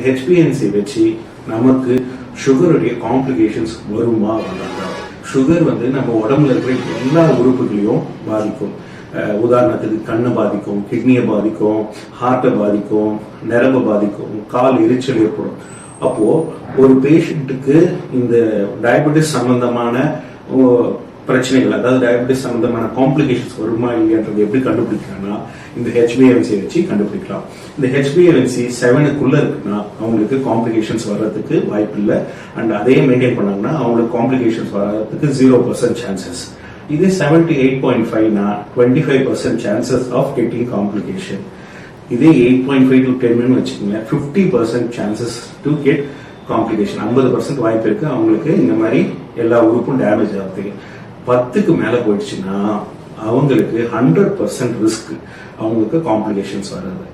ஹெச்பிஎன்சி வச்சு நமக்கு சுகருடைய காம்ப்ளிகேஷன்ஸ் வருமா வராதா? சுகர் நம்ம உடம்புல இருக்கிற எல்லா உறுப்புகளையும் பாதிக்கும். உதாரணத்துக்கு கண்ணை பாதிக்கும், கிட்னியை பாதிக்கும், ஹார்ட்டை பாதிக்கும், நரம்பை பாதிக்கும், கால் எரிச்சல் ஏற்படும். அப்போ ஒரு பேஷண்ட்டுக்கு இந்த டயபெட்டிஸ் சம்பந்தமான பிரச்சனைகள், அதாவது டயபெட்டிஸ் சம்பந்தமான காம்ப்ளிகேஷன்ஸ் வருமா இல்லையான்றது எப்படி கண்டுபிடிக்கலாம்னா இந்த ஹெச்பிஏஎன்சி வச்சு கண்டுபிடிக்கலாம். இந்த ஹெச்பிஏஎன்சி 7க்குள்ள இருக்குன்னா அவங்களுக்கு காம்ப்ளிகேஷன்ஸ் வர்றதுக்கு வாய்ப்பு இல்லை. அண்ட் அதே மெயின்டைன் பண்ணாங்கன்னா அவங்களுக்கு காம்ப்ளிகேஷன்ஸ் வர்றதுக்கு 0% சான்சஸ். இதே 78.5னா 25% சான்சஸ் ஆஃப் கெட்டிங் காம்ப்ளிகேஷன். இதே 8.5 to 10 வச்சுக்கோங்க, 50% சான்சஸ் டு கெட் காம்ப்ளிகேஷன். 50% வாய்ப்பு இருக்கு அவங்களுக்கு இந்த மாதிரி எல்லா உறுப்பும் டேமேஜ் ஆகுது. 10க்கு மேல போயிடுச்சுன்னா அவங்களுக்கு 100% ரிஸ்க் அவங்களுக்கு காம்ப்ளிகேஷன்ஸ் வர்றது.